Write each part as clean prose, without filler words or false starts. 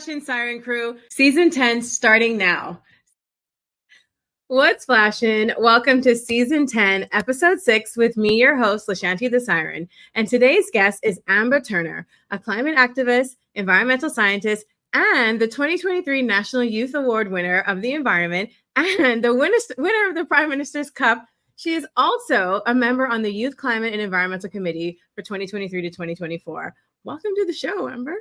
Splashin' Siren Crew, Season 10 starting now. What's splashin'? Welcome to Season 10, Episode 6 with me, your host, Lashanti the Siren. And today's guest is Amber Turner, a climate activist, environmental scientist, and the 2023 National Youth Award winner of the environment and the winner of the Prime Minister's Cup. She is also a member on the Youth Climate and Environmental Committee for 2023 to 2024. Welcome to the show, Amber.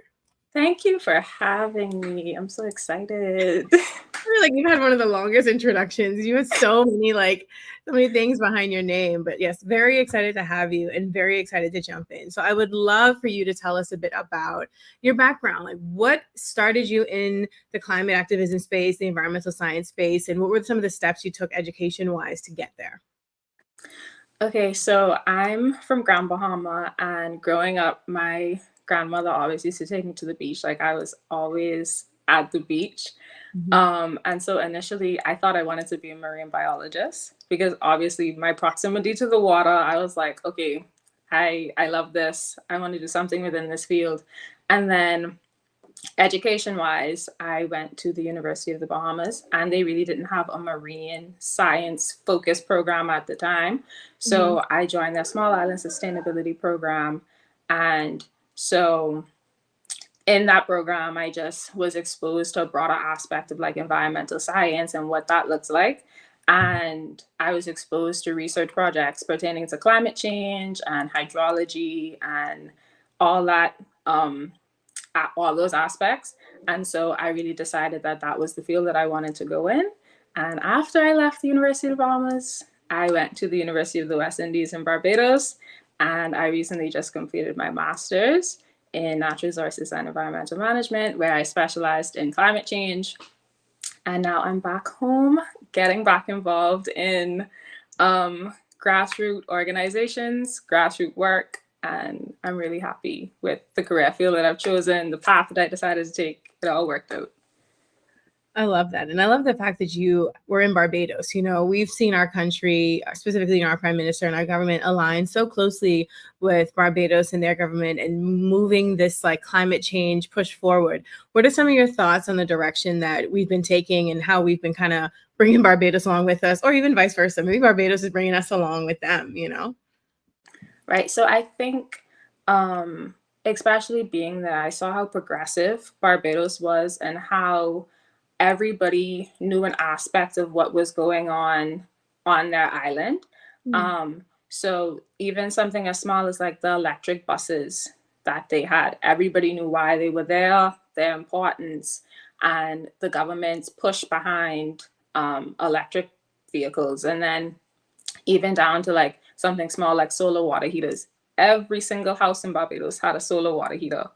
Thank you for having me. I'm so excited. I feel like you've had one of the longest introductions. You have so many things behind your name. But yes, very excited to have you and very excited to jump in. So I would love for you to tell us a bit about your background. Like, what started you in the climate activism space, the environmental science space, and what were some of the steps you took education-wise to get there? Okay, so I'm from Grand Bahama, and growing up, my grandmother always used to take me to the beach. Like, I was always at the beach. And so initially I thought I wanted to be a marine biologist because obviously my proximity to the water, I was like, okay, I love this. I want to do something within this field. And then education-wise, I went to the University of the Bahamas, and they really didn't have a marine science focused program at the time. So I joined their Small Island Sustainability program. And so in that program, I just was exposed to a broader aspect of like environmental science and what that looks like. And I was exposed to research projects pertaining to climate change and hydrology and all that, all those aspects. And so I really decided that that was the field that I wanted to go in. And after I left the University of the Bahamas, I went to the University of the West Indies in Barbados. And I recently just completed my master's in natural resources and environmental management, where I specialized in climate change. And now I'm back home, getting back involved in grassroots organizations, grassroots work. And I'm really happy with the career field that I've chosen, the path that I decided to take. It all worked out. I love that. And I love the fact that you were in Barbados. You know, we've seen our country, specifically our prime minister and our government, align so closely with Barbados and their government and moving this like climate change push forward. What are some of your thoughts on the direction that we've been taking and how we've been kind of bringing Barbados along with us, or even vice versa? Maybe Barbados is bringing us along with them, you know? Right. So I think, especially being that I saw how progressive Barbados was and how everybody knew an aspect of what was going on their island. So even something as small as like the electric buses that they had, everybody knew why they were there, their importance, and the government's push behind electric vehicles. And then even down to like something small like solar water heaters. Every single house in Barbados had a solar water heater.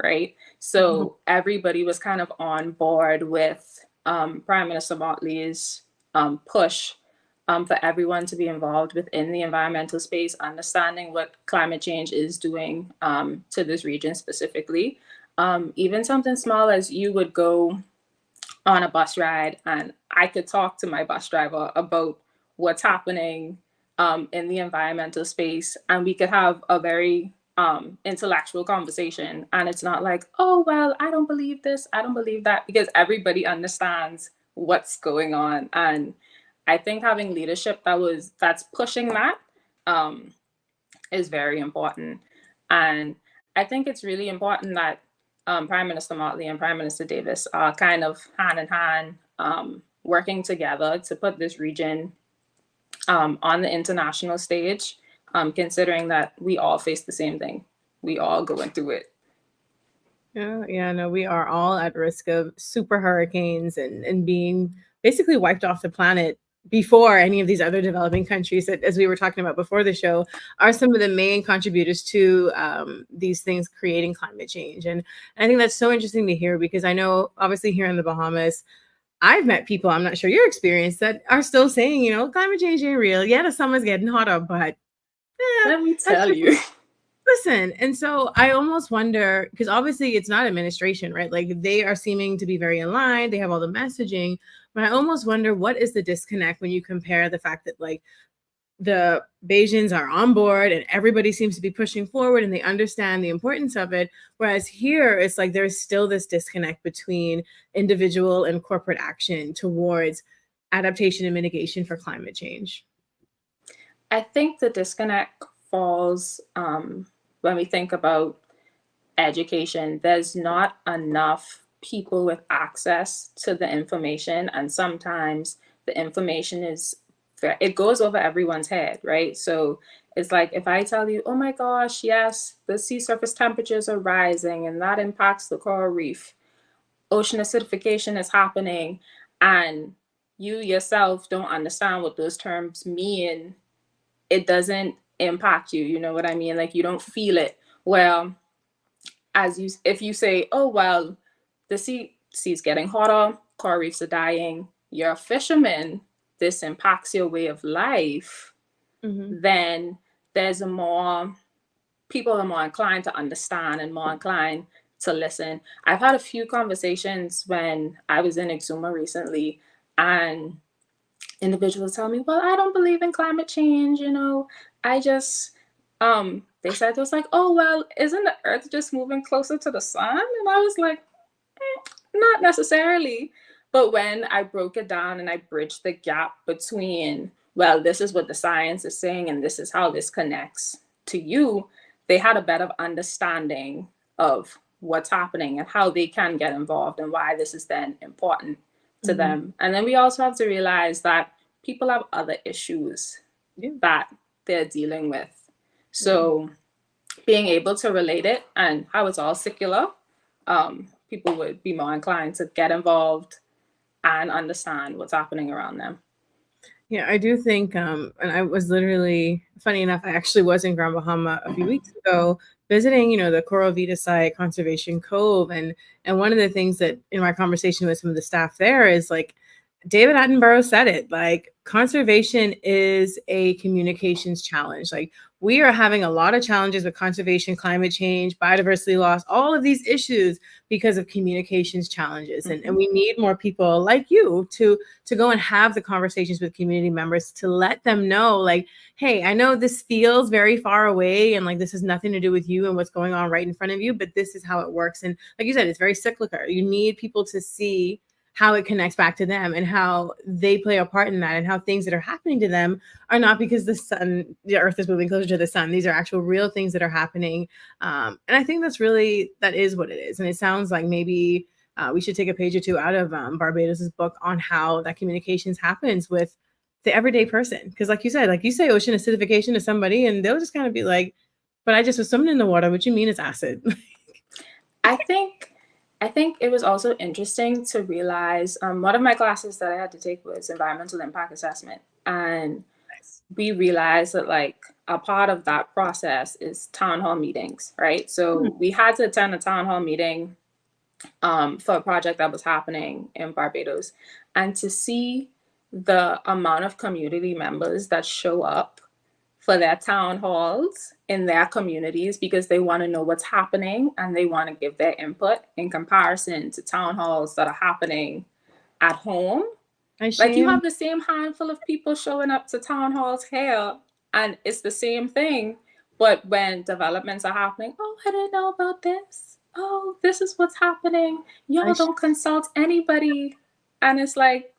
Right. So everybody was kind of on board with Prime Minister Motley's push for everyone to be involved within the environmental space, understanding what climate change is doing to this region specifically. Even something small as you would go on a bus ride and I could talk to my bus driver about what's happening in the environmental space, and we could have a very intellectual conversation. And it's not like, oh, well, I don't believe this, I don't believe that, because everybody understands what's going on. And I think having leadership that's pushing that is very important. And I think it's really important that Prime Minister Motley and Prime Minister Davis are kind of hand in hand working together to put this region on the international stage. Considering that we all face the same thing. We all going through it. Yeah, no, we are all at risk of super hurricanes and being basically wiped off the planet before any of these other developing countries that, as we were talking about before the show, are some of the main contributors to these things creating climate change. And I think that's so interesting to hear, because I know obviously here in the Bahamas, I've met people, I'm not sure your experience, that are still saying, you know, climate change ain't real. Yeah, the summer's getting hotter, but let me tell you. Listen, and so I almost wonder, because obviously it's not administration, right? Like they are seeming to be very aligned, they have all the messaging, but I almost wonder what is the disconnect when you compare the fact that like the Bayesians are on board and everybody seems to be pushing forward and they understand the importance of it. Whereas here, it's like there's still this disconnect between individual and corporate action towards adaptation and mitigation for climate change. I think the disconnect falls when we think about education. There's not enough people with access to the information, and sometimes the information it goes over everyone's head, right? So it's like if I tell you, oh my gosh, yes, the sea surface temperatures are rising and that impacts the coral reef, ocean acidification is happening, and you yourself don't understand what those terms mean, it doesn't impact you. You know what I mean? Like you don't feel it. Well, if you say, oh well, the sea's getting hotter, coral reefs are dying, you're a fisherman, this impacts your way of life, then there's people are more inclined to understand and more inclined to listen. I've had a few conversations when I was in Exuma recently, and individuals tell me, well, I don't believe in climate change, I just they said, it was like, oh well, isn't the earth just moving closer to the sun? And I was like, not necessarily. But when I broke it down and I bridged the gap between, well, this is what the science is saying and this is how this connects to you, they had a better understanding of what's happening and how they can get involved and why this is then important to them. And then we also have to realize that people have other issues that they're dealing with. So being able to relate it and how it's all secular, people would be more inclined to get involved and understand what's happening around them. Yeah, I do think, and I was literally, funny enough, I actually was in Grand Bahama a few weeks ago visiting, the Coral Vita site, Conservation Cove. And one of the things that in my conversation with some of the staff there is like, David Attenborough said it, like conservation is a communications challenge. Like we are having a lot of challenges with conservation, climate change, biodiversity loss, all of these issues because of communications challenges. And we need more people like you to go and have the conversations with community members to let them know, like, hey, I know this feels very far away and like this has nothing to do with you and what's going on right in front of you, but this is how it works. And like you said, it's very cyclical. You need people to see how it connects back to them and how they play a part in that and how things that are happening to them are not because the earth is moving closer to the sun. These are actual real things that are happening. And I think that is what it is. And it sounds like maybe we should take a page or two out of Barbados's book on how that communications happens with the everyday person. Because like you say ocean acidification to somebody and they'll just kind of be like, but I just was swimming in the water. What you mean it's acid? I think it was also interesting to realize one of my classes that I had to take was environmental impact assessment. And we realized that like a part of that process is town hall meetings, right? So we had to attend a town hall meeting for a project that was happening in Barbados. And to see the amount of community members that show up for their town halls in their communities because they want to know what's happening and they want to give their input in comparison to town halls that are happening at home. Like you have the same handful of people showing up to town halls here and it's the same thing. But when developments are happening, oh, I didn't know about this. Oh, this is what's happening. Y'all don't consult anybody. And it's like,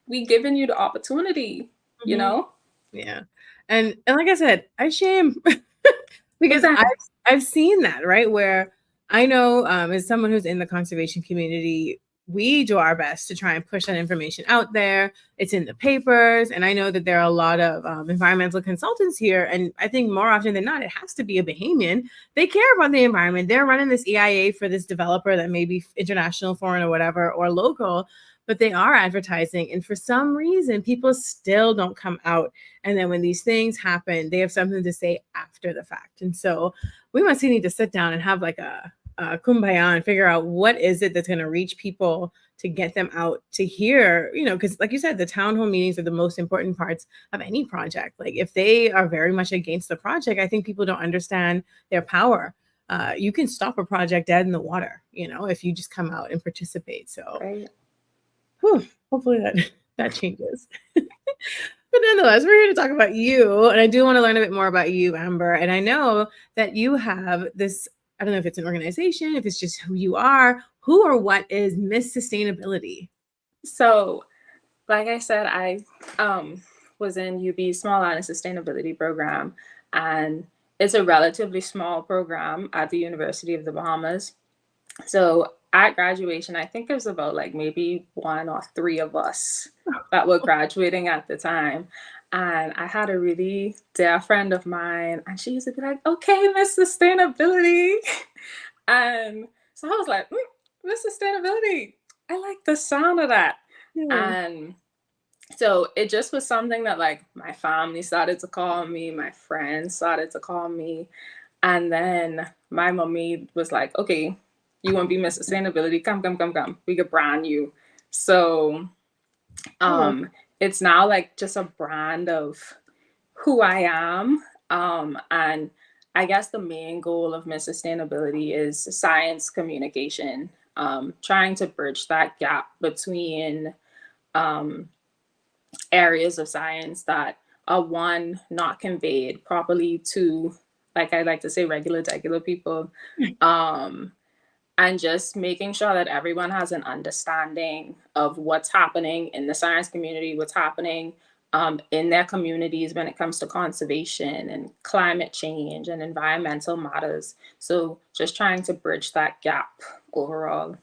we giving you the opportunity, Yeah. And like I said, I shame because I've seen that, right? Where I know as someone who's in the conservation community, we do our best to try and push that information out there. It's in the papers. And I know that there are a lot of environmental consultants here. And I think more often than not, it has to be a Bahamian. They care about the environment. They're running this EIA for this developer that may be international, foreign, or whatever, or local. But they are advertising. And for some reason, people still don't come out. And then when these things happen, they have something to say after the fact. And so we must need to sit down and have like a kumbaya and figure out what is it that's going to reach people to get them out to hear, because like you said, the town hall meetings are the most important parts of any project. Like if they are very much against the project, I think people don't understand their power. You can stop a project dead in the water, if you just come out and participate. So hopefully that changes. But nonetheless, we're here to talk about you. And I do want to learn a bit more about you, Amber. And I know that you have this, I don't know if it's an organization, if it's just who you are, who or what is Miss Sustainability? So, like I said, I was in UB's Small Island Sustainability Program, and it's a relatively small program at the University of the Bahamas. So at graduation, I think it was about like maybe one or three of us that were graduating at the time. And I had a really dear friend of mine, and she used to be like, okay, Miss Sustainability. And so I was like, Miss Sustainability, I like the sound of that. Yeah. And so it just was something that like my family started to call me, my friends started to call me. And then my mommy was like, okay, you want to be Miss Sustainability? Come. We could brand you. So it's now like just a brand of who I am. And I guess the main goal of Miss Sustainability is science communication, trying to bridge that gap between areas of science that are one, not conveyed properly to, like I like to say, regular people, and just making sure that everyone has an understanding of what's happening in the science community, what's happening in their communities when it comes to conservation and climate change and environmental matters. So just trying to bridge that gap overall.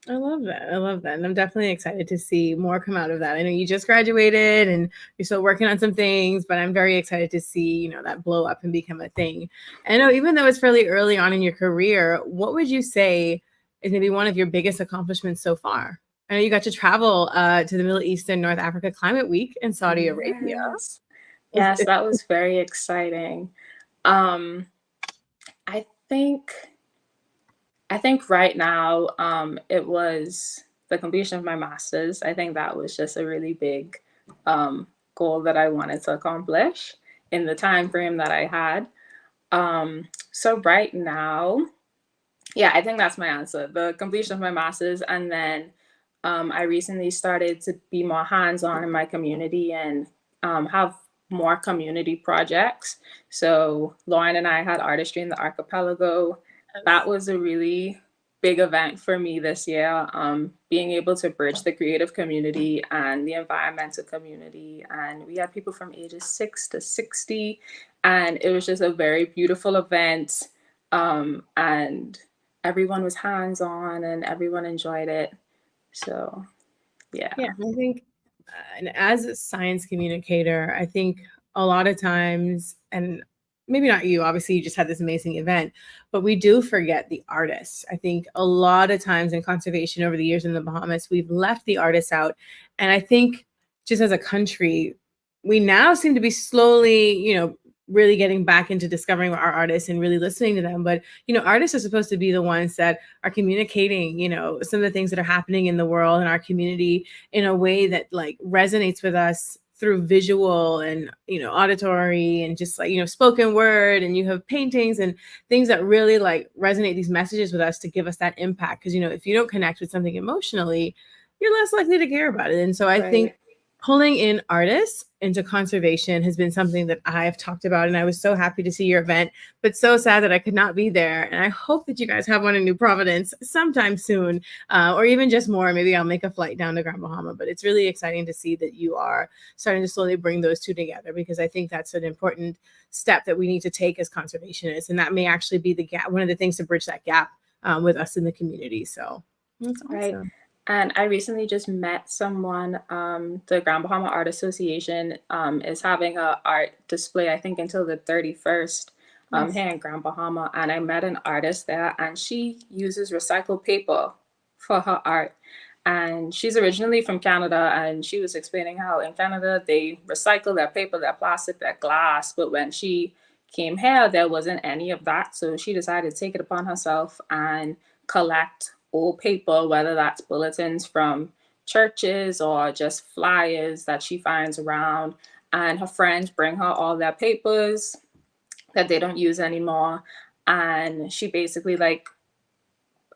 I love that. I love that. And I'm definitely excited to see more come out of that. I know you just graduated and you're still working on some things, but I'm very excited to see, you know, that blow up and become a thing. And I know even though it's fairly early on in your career, what would you say is maybe one of your biggest accomplishments so far? I know you got to travel to the Middle East and North Africa Climate Week in Saudi Arabia. Yes. Yes, that was very exciting. Um, I think right now it was the completion of my master's. I think that was just a really big goal that I wanted to accomplish in the time frame that I had. So right now, yeah, I think that's my answer. The completion of my master's, and then I recently started to be more hands-on in my community and have more community projects. So Lauren and I had artistry in the archipelago. That was a really big event for me this year. Being able to bridge the creative community and the environmental community, and we had people from ages 6 to 60, and it was just a very beautiful event. And everyone was hands-on and everyone enjoyed it. So yeah, I think and as a science communicator, I think a lot of times, and maybe not you, obviously you just had this amazing event, but we do forget the artists. I think a lot of times in conservation over the years in the Bahamas, we've left the artists out. And I think just as a country, we now seem to be slowly, you know, really getting back into discovering our artists and really listening to them. But, you know, artists are supposed to be the ones that are communicating, you know, some of the things that are happening in the world and our community in a way that like resonates with us through visual and, you know, auditory and just like, you know, spoken word. And you have paintings and things that really like resonate these messages with us to give us that impact. Because, you know, if you don't connect with something emotionally, you're less likely to care about it. And so I think pulling in artists into conservation has been something that I've talked about. And I was so happy to see your event, but so sad that I could not be there. And I hope that you guys have one in New Providence sometime soon, or even just more. Maybe I'll make a flight down to Grand Bahama. But it's really exciting to see that you are starting to slowly bring those two together, because I think that's an important step that we need to take as conservationists. And that may actually be the gap, one of the things to bridge that gap with us in the community. So that's awesome. Right. And I recently just met someone. The Grand Bahama Art Association is having an art display, I think, until the 31st here in Grand Bahama. And I met an artist there, and she uses recycled paper for her art. And she's originally from Canada, and she was explaining how in Canada they recycle their paper, their plastic, their glass. But when she came here, there wasn't any of that. So she decided to take it upon herself and collect old paper, whether that's bulletins from churches or just flyers that she finds around. And her friends bring her all their papers that they don't use anymore. And she basically, like,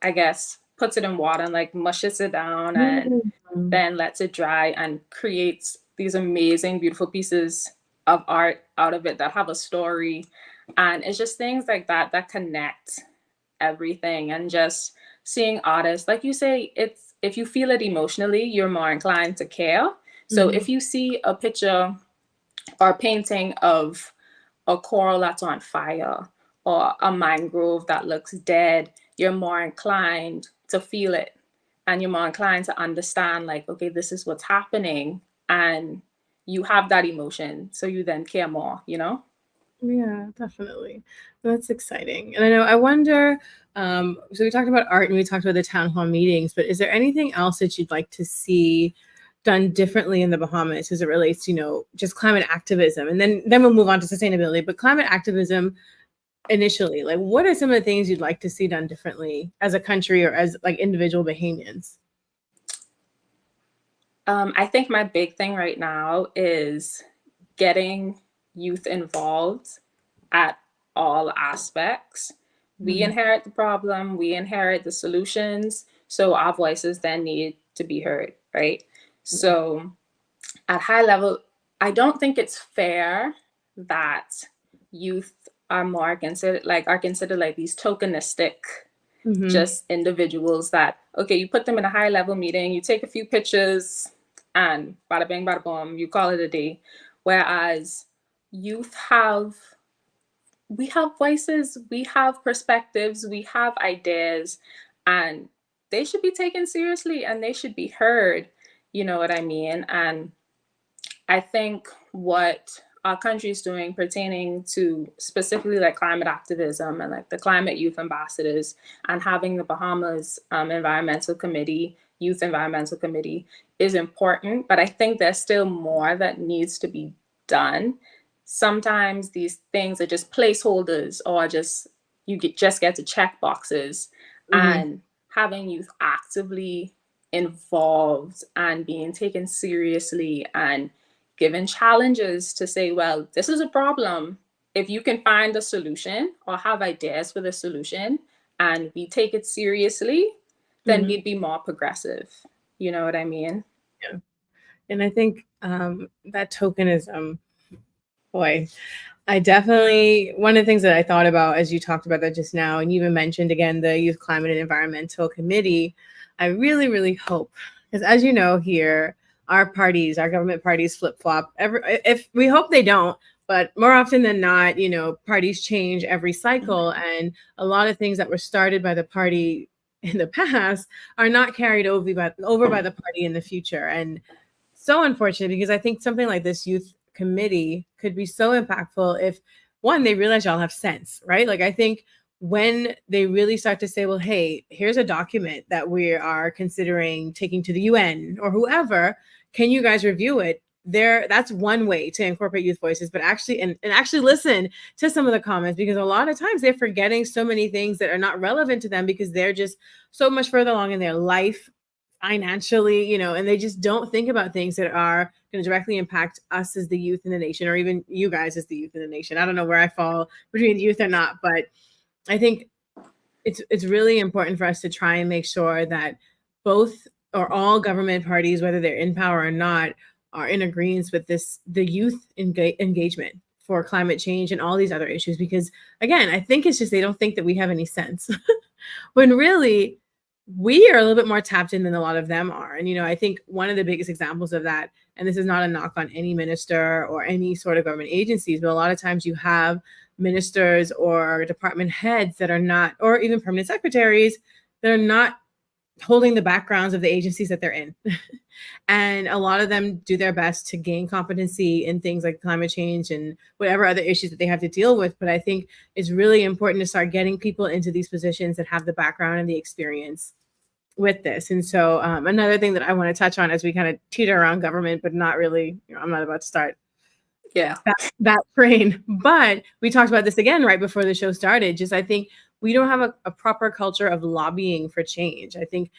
I guess, puts it in water and like mushes it down and then lets it dry and creates these amazing, beautiful pieces of art out of it that have a story. And it's just things like that that connect everything. And just seeing artists, like you say, it's if you feel it emotionally, you're more inclined to care. So if you see a picture or painting of a coral that's on fire or a mangrove that looks dead, you're more inclined to feel it, and you're more inclined to understand, like, okay, this is what's happening, and you have that emotion, so you then care more, you know? Yeah, definitely. That's exciting. And I wonder, so we talked about art and we talked about the town hall meetings, but is there anything else that you'd like to see done differently in the Bahamas as it relates to, just climate activism? And then we'll move on to sustainability, but climate activism initially, like what are some of the things you'd like to see done differently as a country or as like individual Bahamians? I think my big thing right now is getting youth involved at all aspects. We inherit the problem, we inherit the solutions, so our voices then need to be heard, right? So at high level, I don't think it's fair that youth are considered like these tokenistic just individuals that, okay, you put them in a high level meeting, you take a few pictures, and bada bing, bada boom, you call it a day. Whereas youth we have voices, we have perspectives, we have ideas, and they should be taken seriously and they should be heard. You know what I mean? And I think what our country is doing pertaining to specifically like climate activism and like the climate youth ambassadors and having the Bahamas environmental committee, youth environmental committee is important. But I think there's still more that needs to be done. Sometimes these things are just placeholders or just just get to check boxes, and having youth actively involved and being taken seriously and given challenges to say, well, this is a problem. If you can find a solution or have ideas for the solution and we take it seriously, then we'd be more progressive. You know what I mean? Yeah. And I think that tokenism, boy, I definitely, one of the things that I thought about as you talked about that just now, and you even mentioned again the Youth Climate and Environmental Committee, I really, really hope, because as you know here, our government parties flip flop. If we hope they don't, but more often than not, parties change every cycle, and a lot of things that were started by the party in the past are not carried over by the party in the future. And so unfortunate, because I think something like this youth committee could be so impactful if one, they realize y'all have sense, right? Like I think when they really start to say, well, hey, here's a document that we are considering taking to the UN or whoever, can you guys review it? That's one way to incorporate youth voices, but actually and actually listen to some of the comments, because a lot of times they're forgetting so many things that are not relevant to them because they're just so much further along in their life financially, and they just don't think about things that are going to directly impact us as the youth in the nation, or even you guys as the youth in the nation. I don't know where I fall between youth or not, but I think it's really important for us to try and make sure that both or all government parties, whether they're in power or not, are in agreement with the youth engagement for climate change and all these other issues. Because again, I think it's just they don't think that we have any sense when really we are a little bit more tapped in than a lot of them are. And, I think one of the biggest examples of that, and this is not a knock on any minister or any sort of government agencies, but a lot of times you have ministers or department heads that are not, or even permanent secretaries that are not holding the backgrounds of the agencies that they're in. And a lot of them do their best to gain competency in things like climate change and whatever other issues that they have to deal with. But I think it's really important to start getting people into these positions that have the background and the experience with this. And so another thing that I want to touch on as we kind of teeter around government, but not really, I'm not about to start that train. But we talked about this again right before the show started. Just I think we don't have a proper culture of lobbying for change. I think,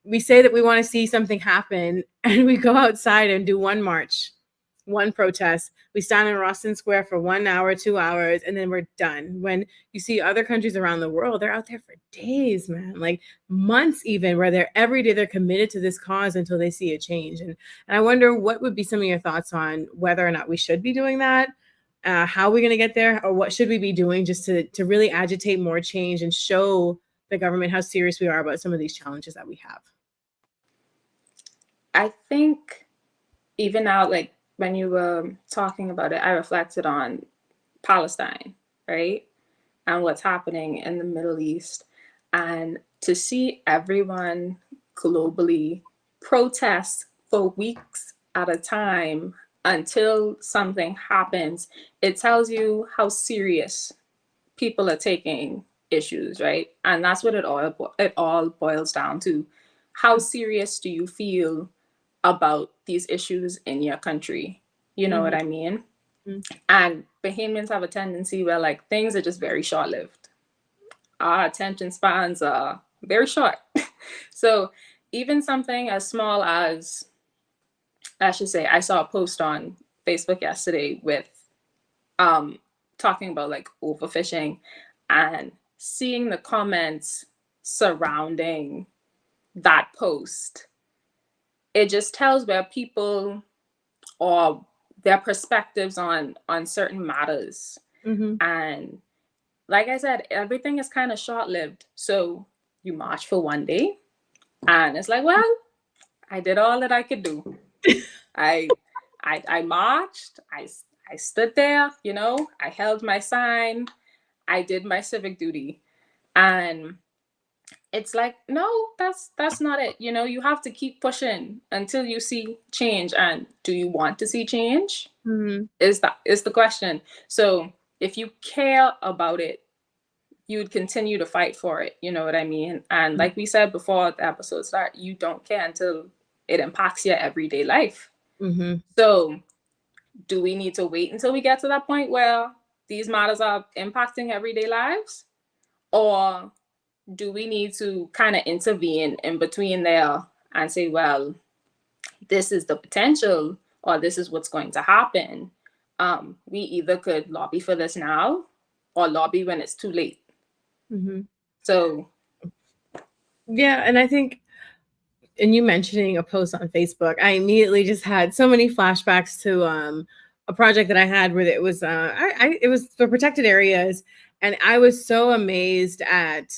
we say that we want to see something happen and we go outside and do one march one protest. We stand in Roston Square for 1 hour, 2 hours, and then we're done. When you see other countries around the world, they're out there for days, man, like months even, where they're every day they're committed to this cause until they see a change. And I wonder what would be some of your thoughts on whether or not we should be doing that, how are we going to get there, or what should we be doing just to really agitate more change and show the government how serious we are about some of these challenges that we have? I think even now, like when you were talking about it, I reflected on Palestine, right? And what's happening in the Middle East. And to see everyone globally protest for weeks at a time until something happens, it tells you how serious people are taking issues, right? And that's what it all boils down to. How serious do you feel about these issues in your country? You know what I mean? And Bahamians have a tendency where like things are just very short-lived. Our attention spans are very short. So even something as small as, I should say, I saw a post on Facebook yesterday with talking about like overfishing, and seeing the comments surrounding that post, it just tells where people or their perspectives on certain matters. And like I said, everything is kind of short-lived. So you march for 1 day and it's like, well, I did all that I could do. I marched, I stood there, you know, I held my sign, I did my civic duty. And it's like, no, that's not it. You know, you have to keep pushing until you see change. And do you want to see change? Is the question. So if you care about it, you would continue to fight for it. You know what I mean? And like we said before the episode start, you don't care until it impacts your everyday life. So do we need to wait until we get to that point where these matters are impacting everyday lives? Or do we need to kind of intervene in between there and say, well, this is the potential, or this is what's going to happen? We either could lobby for this now or lobby when it's too late. So yeah, and I think, and you mentioning a post on Facebook, I immediately just had so many flashbacks to a project that I had where it was it was for protected areas, and I was so amazed at,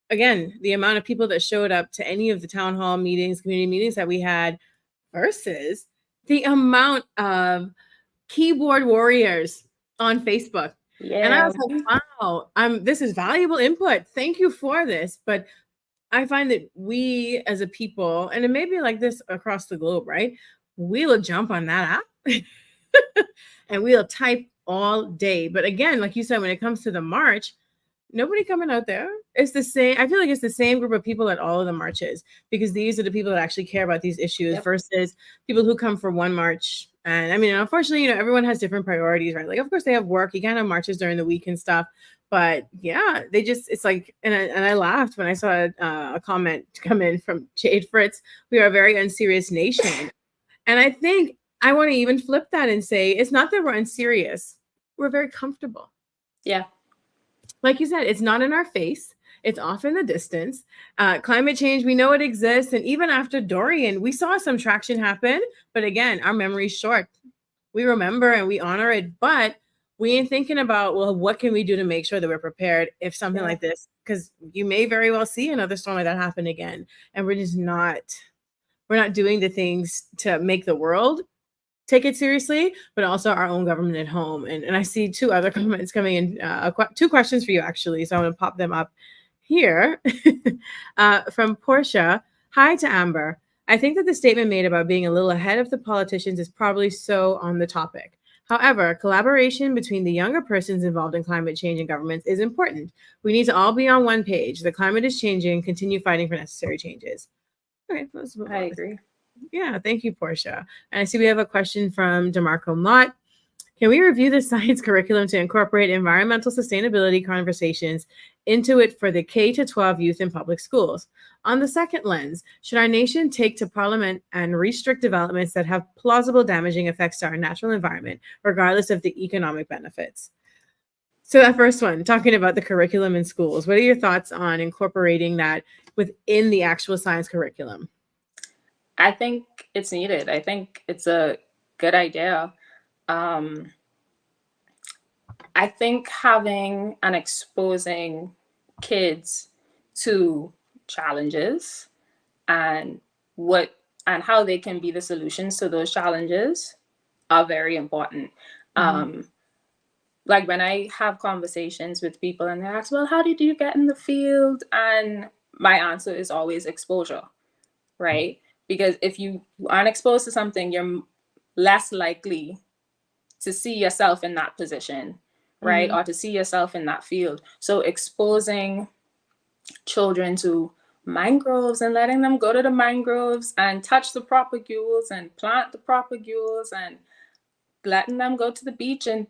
again, the amount of people that showed up to any of the town hall meetings, community meetings that we had, versus the amount of keyboard warriors on Facebook. yeah. And I was like, wow, this is valuable input. Thank you for this. But I find that we as a people, and it may be like this across the globe, right? We'll jump on that app and we'll type all day. But again, like you said, when it comes to the march, nobody coming out there. It's the same. I feel like it's the same group of people at all of the marches, because these are the people that actually care about these issues versus people who come for one march. And I mean, unfortunately, you know, everyone has different priorities, right? Like, of course, they have work. You can't have marches during the week and stuff. But yeah, they just, it's like, and I laughed when I saw a comment come in from Jade Fritz. We are a very unserious nation. And I think I want to even flip that and say, it's not that we're unserious. We're very comfortable. Yeah. Like you said, it's not in our face. It's off in the distance. Climate change, we know it exists. And even after Dorian, we saw some traction happen. But again, our memory's short. We remember and we honor it, but we ain't thinking about, well, what can we do to make sure that we're prepared if something like this, because you may very well see another storm like that happen again. And we're not doing the things to make the world take it seriously, but also our own government at home. And I see two other comments coming in, two questions for you, actually. So I'm going to pop them up here. From Portia. Hi to Amber. I think that the statement made about being a little ahead of the politicians is probably so on the topic. However, collaboration between the younger persons involved in climate change and governments is important. We need to all be on one page. The climate is changing. Continue fighting for necessary changes. Okay, I agree. Yeah, thank you, Portia. And I see we have a question from DeMarco Mott. Can we review the science curriculum to incorporate environmental sustainability conversations into it for the K to 12 youth in public schools? On the second lens, should our nation take to parliament and restrict developments that have plausible damaging effects to our natural environment, regardless of the economic benefits? So that first one, talking about the curriculum in schools, what are your thoughts on incorporating that within the actual science curriculum? I think it's needed. I think it's a good idea. I think having and exposing kids to challenges and what and how they can be the solutions to those challenges are very important. Like when I have conversations with people and they ask, well, how did you get in the field? And my answer is always exposure, right? Because if you aren't exposed to something, you're less likely to see yourself in that position, right? Or to see yourself in that field. So exposing children to mangroves and letting them go to the mangroves and touch the propagules and plant the propagules and letting them go to the beach and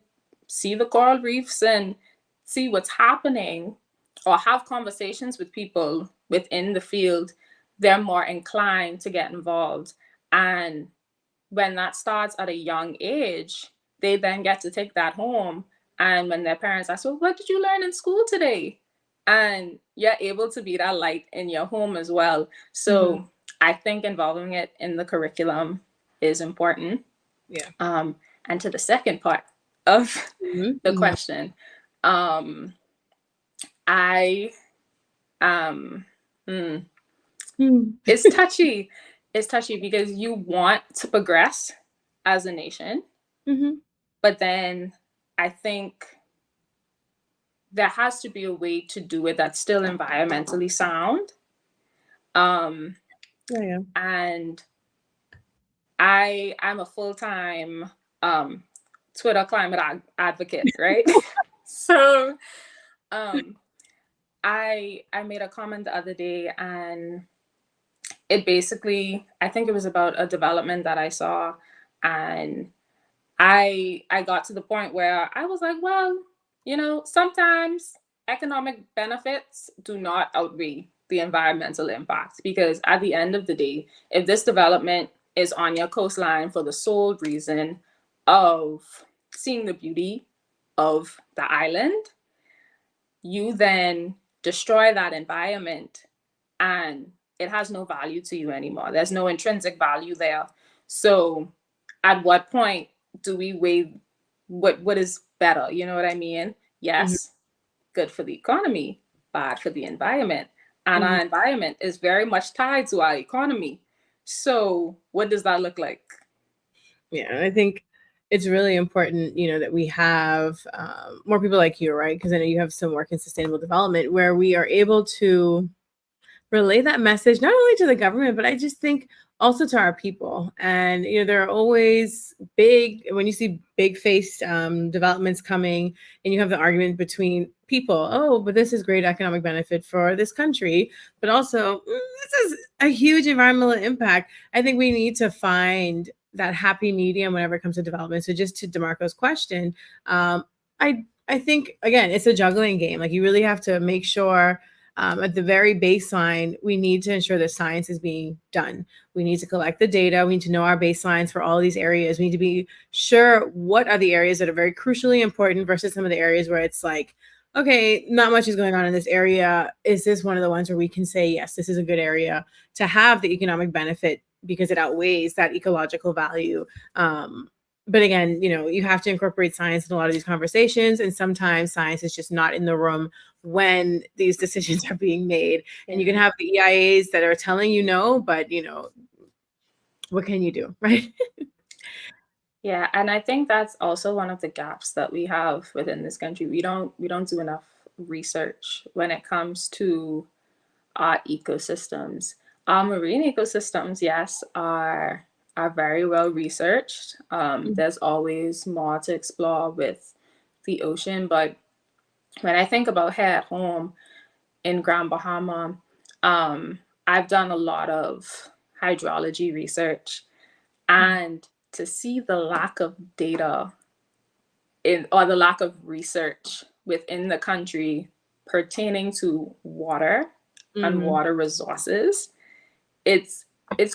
see the coral reefs and see what's happening or have conversations with people within the field, they're more inclined to get involved. And when that starts at a young age, they then get to take that home. And when their parents ask, well, what did you learn in school today? And you're able to be that light in your home as well. So I think involving it in the curriculum is important. Yeah. And to the second part of the question, it's touchy. It's touchy because you want to progress as a nation, but then I think there has to be a way to do it that's still environmentally sound. And I'm a full-time Twitter climate advocate, right? So I made a comment the other day, and it basically, I think it was about a development that I saw, and I got to the point where I was like, well, sometimes economic benefits do not outweigh the environmental impact, because at the end of the day, if this development is on your coastline for the sole reason of seeing the beauty of the island, you then destroy that environment and it has no value to you anymore. There's no intrinsic value there. So at what point do we weigh what is better? You know what I mean? Yes, good for the economy, bad for the environment. And our environment is very much tied to our economy. So what does that look like? Yeah, I think it's really important, that we have more people like you, right? Because I know you have some work in sustainable development where we are able to relay that message, not only to the government, but I just think also to our people. And, there are always when you see big faced developments coming and you have the argument between people, oh, but this is great economic benefit for this country, but also this is a huge environmental impact. I think we need to find that happy medium whenever it comes to development. So just to DeMarco's question, I think, again, it's a juggling game. Like, you really have to make sure at the very baseline, we need to ensure that science is being done. We need to collect the data. We need to know our baselines for all of these areas. We need to be sure what are the areas that are very crucially important versus some of the areas where it's like, okay, not much is going on in this area. Is this one of the ones where we can say, yes, this is a good area to have the economic benefit because it outweighs that ecological value? But again, you have to incorporate science in a lot of these conversations. And sometimes science is just not in the room when these decisions are being made. And you can have the EIAs that are telling you no, but what can you do, right? Yeah, and I think that's also one of the gaps that we have within this country. We don't do enough research when it comes to our ecosystems. Our marine ecosystems, yes, are very well researched. There's always more to explore with the ocean, but when I think about here at home in Grand Bahama, I've done a lot of hydrology research, and to see the lack of data or the lack of research within the country pertaining to water and water resources. It's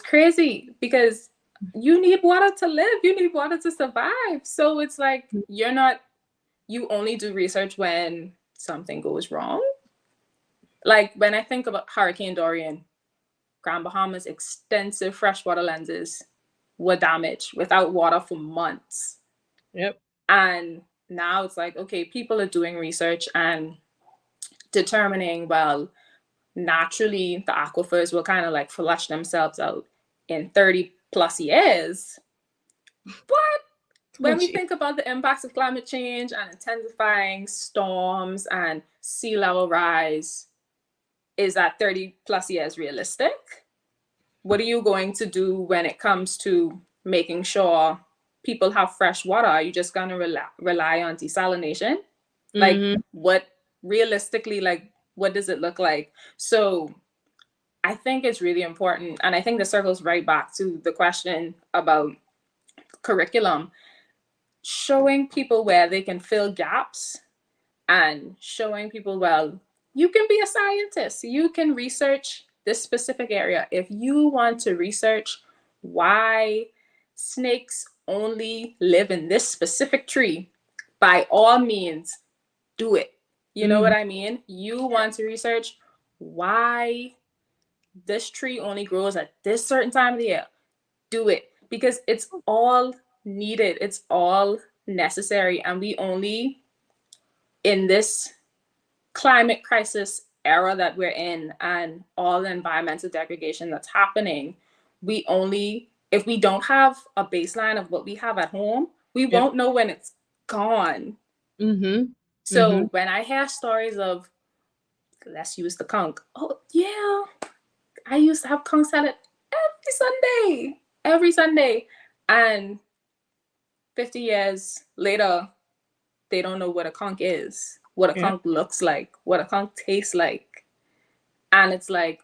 crazy because you need water to live, you need water to survive. So it's like you only do research when something goes wrong. Like when I think about Hurricane Dorian, Grand Bahama's extensive freshwater lenses were damaged without water for months. Yep. And now it's like, okay, people are doing research and determining, well, naturally the aquifers will kind of like flush themselves out in 30 plus years. But when we think about the impacts of climate change and intensifying storms and sea level rise, is that 30 plus years realistic? What are you going to do when it comes to making sure people have fresh water? Are you just going to rely on desalination? Like what realistically, like what does it look like? So I think it's really important. And I think this circles right back to the question about curriculum, showing people where they can fill gaps and showing people, well, you can be a scientist. You can research this specific area. If you want to research why snakes only live in this specific tree, by all means, do it. You know what I mean? You want to research why this tree only grows at this certain time of the year, do it. Because it's all needed. It's all necessary. And we only, in this climate crisis era that we're in and all the environmental degradation that's happening, we only, if we don't have a baseline of what we have at home, we won't know when it's gone. So when I hear stories of, let's use the conch, oh yeah, I used to have conch salad every Sunday. And 50 years later, they don't know what a conch is, what a conch looks like, what a conch tastes like. And it's like,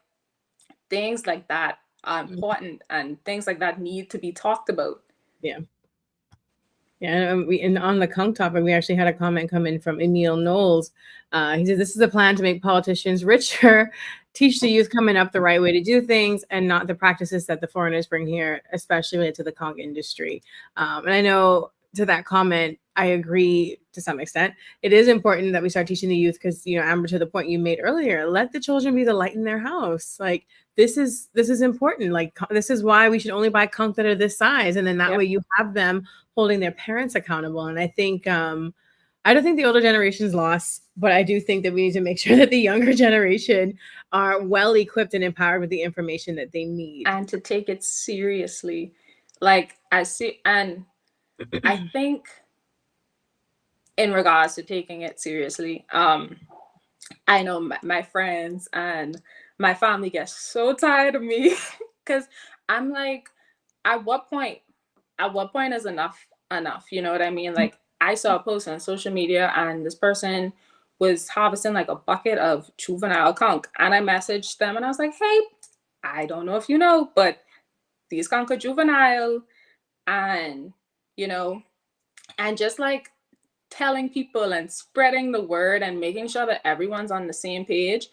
things like that are important and things like that need to be talked about. Yeah. Yeah, and on the conch topic, we actually had a comment come in from Emil Knowles. He said, this is a plan to make politicians richer, teach the youth coming up the right way to do things, and not the practices that the foreigners bring here, especially related to the conch industry. And I know to that comment, I agree to some extent. It is important that we start teaching the youth because, you know, Amber, to the point you made earlier, let the children be the light in their house. Like, this is important. Like, this is why we should only buy conch that are this size. And then that way you have them holding their parents accountable. And I think, I don't think the older generation is lost, but I do think that we need to make sure that the younger generation are well equipped and empowered with the information that they need. And to take it seriously. Like, I see, and I think in regards to taking it seriously, I know my friends and my family get so tired of me because I'm like, at what point is enough? You know what I mean? Like, I saw a post on social media and this person was harvesting like a bucket of juvenile conch. And I messaged them and I was like, hey, I don't know if you know, but these conch are juvenile. And, you know, and just like telling people and spreading the word and making sure that everyone's on the same page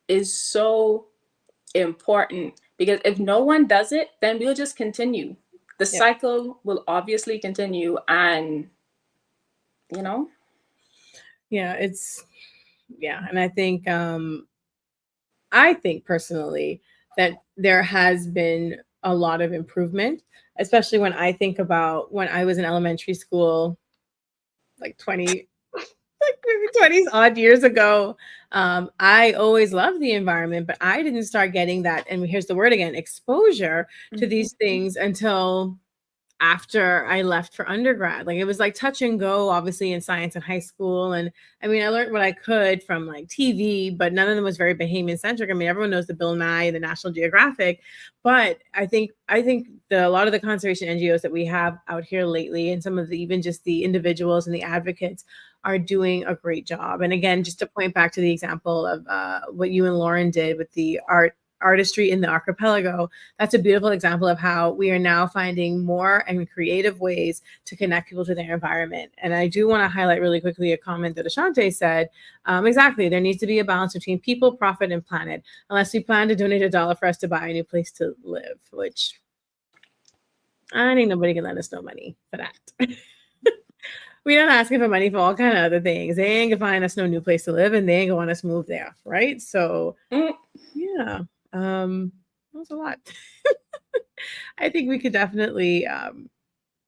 is so important, because if no one does it, then we'll just continue. The cycle will obviously continue, and you know. And I think personally that there has been a lot of improvement, especially when I think about when I was in elementary school, like 20 odd years ago. I always loved the environment, but I didn't start getting that, and here's the word again, exposure to these things until after I left for undergrad. Like, it was like touch and go, obviously, in science in high school. And I mean, I learned what I could from like TV, but none of them was very Bahamian centric. I mean, everyone knows the Bill Nye, the National Geographic, but I think a lot of the conservation NGOs that we have out here lately, and some of the, even just the individuals and the advocates, are doing a great job. And again, just to point back to the example of what you and Lauren did with the art artistry in the archipelago, that's a beautiful example of how we are now finding more and creative ways to connect people to their environment. And I do want to highlight really quickly a comment that Lashanti said. Exactly, there needs to be a balance between people, profit, and planet, unless we plan to donate $1 for us to buy a new place to live, which I ain't nobody can let us no money for that. We don't asking for money for all kind of other things. They ain't gonna find us no new place to live, and they ain't gonna want us to move there, right? So, yeah, that's a lot. I think we could definitely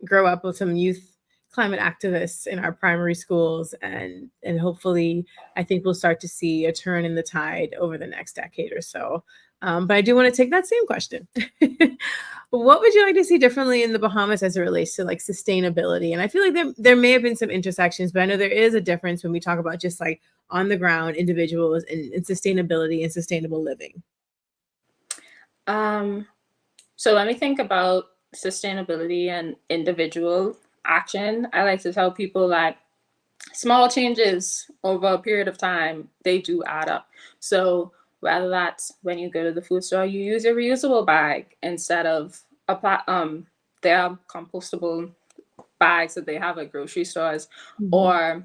grow up with some youth climate activists in our primary schools, and hopefully, I think we'll start to see a turn in the tide over the next decade or so. But I do want to take that same question. What would you like to see differently in the Bahamas as it relates to like sustainability? And I feel like there may have been some intersections, but I know there is a difference when we talk about just like on the ground individuals and sustainability and sustainable living. So let me think about sustainability and individual action. I like to tell people that small changes over a period of time, they do add up. So whether that's when you go to the food store, you use a reusable bag instead of their compostable bags that they have at grocery stores, or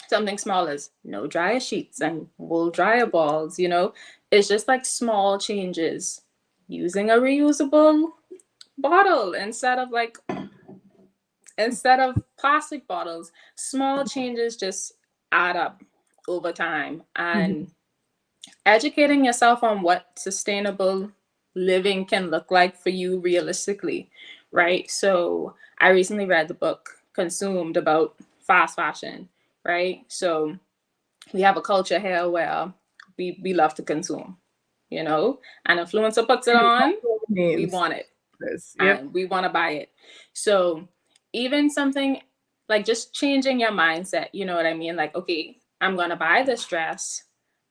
something small as no dryer sheets and wool dryer balls. It's just like small changes. Using a reusable bottle instead of plastic bottles. Small changes just add up over time. And educating yourself on what sustainable living can look like for you realistically, right? So I recently read the book Consumed about fast fashion, right? So we have a culture here where we love to consume, and influencer puts it on, we want it. And we want to buy it. So even something like just changing your mindset, you know what I mean? Like, okay, I'm going to buy this dress.